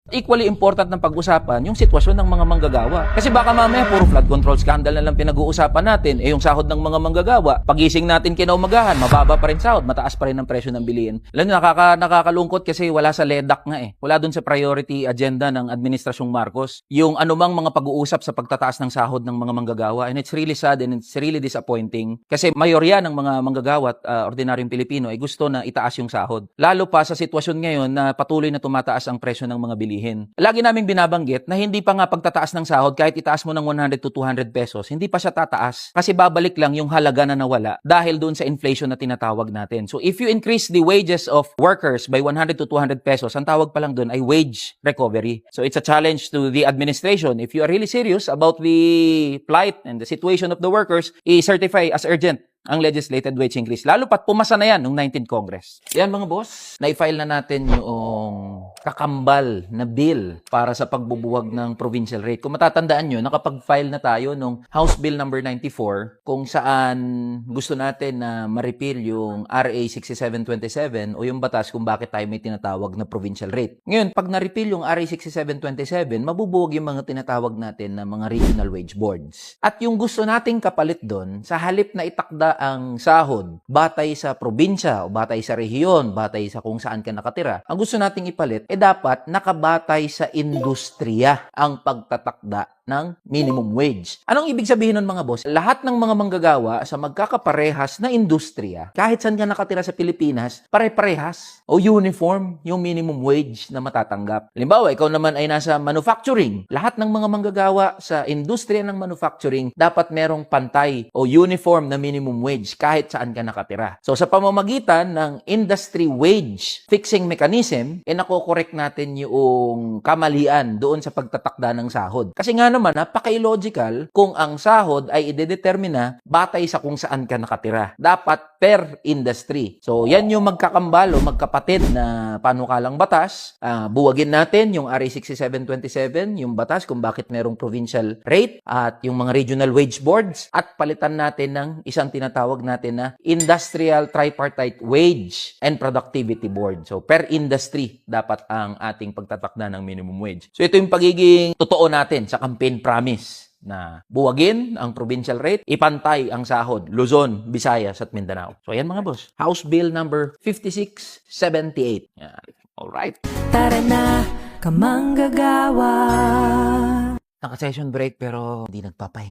Equally important ng pag-usapan yung sitwasyon ng mga manggagawa. Kasi baka mamaya puro flood control scandal na lang pinag-uusapan natin. Yung sahod ng mga manggagawa, pagising natin kinaumagahan, mababa pa rin sahod, mataas pa rin ang presyo ng bilihin. Alam nyo, nakakalungkot kasi wala sa LEDAC nga eh. Wala dun sa priority agenda ng Administrasyong Marcos. Yung anumang mga pag-uusap sa pagtataas ng sahod ng mga manggagawa. And it's really sad and it's really disappointing. Kasi mayorya ng mga manggagawa at ordinaryong Pilipino ay gusto na itaas yung sahod. Lalo pa sa sitwasyon ngayon na patuloy na tumataas ang presyo ng mga bilihin. Lagi naming binabanggit na hindi pa nga pagtataas ng sahod kahit itaas mo ng 100 to 200 pesos, hindi pa siya tataas kasi babalik lang yung halaga na nawala dahil doon sa inflation na tinatawag natin. So if you increase the wages of workers by 100 to 200 pesos, ang tawag pa lang doon ay wage recovery. So it's a challenge to the administration. If you are really serious about the plight and the situation of the workers, i-certify as urgent ang legislated wage increase. Lalo pat pumasa na yan noong 19th Congress. Yan mga boss, na-file na natin yung kakambal na bill para sa pagbubuwag ng provincial rate. Kung matatandaan nyo, nakapag-file na tayo nung House Bill number 94 kung saan gusto natin na ma-repeal yung RA 6727 o yung batas kung bakit tayo may tinatawag na provincial rate. Ngayon, pag na-repeal yung RA 6727, mabubuwag yung mga tinatawag natin na mga regional wage boards. At yung gusto nating kapalit doon, sa halip na itakda ang sahod batay sa probinsya o batay sa rehiyon, batay sa kung saan ka nakatira, ang gusto nating ipalit, dapat nakabatay sa industriya ang pagtatakda ng minimum wage. Anong ibig sabihin nun mga boss? Lahat ng mga manggagawa sa magkakaparehas na industriya, kahit saan ka nakatira sa Pilipinas, pare-parehas o uniform yung minimum wage na matatanggap. Halimbawa, ikaw naman ay nasa manufacturing. Lahat ng mga manggagawa sa industriya ng manufacturing dapat merong pantay o uniform na minimum wage kahit saan ka nakatira. So sa pamamagitan ng industry wage fixing mechanism, nakokorek natin yung kamalian doon sa pagtatakda ng sahod. Kasi nga naman, napaka-illogical kung ang sahod ay idedetermina batay sa kung saan ka nakatira. Dapat per industry. So, yan yung magkakambal o magkapatid na panukalang batas. Buwagin natin yung RA 6727, yung batas kung bakit merong provincial rate at yung mga regional wage boards at palitan natin ng isang tinatawag natin na Industrial Tripartite Wage and Productivity Board. So, per industry dapat ang ating pagtatakda ng minimum wage. So, ito yung pagiging totoo natin sa campaign promise na buwagin ang provincial rate, ipantay ang sahod, Luzon, Visayas at Mindanao. So, ayan mga boss. House Bill number 5678. Yan. Alright. Tara na, kamanggagawa. Naka-session break pero hindi nagpapahinga.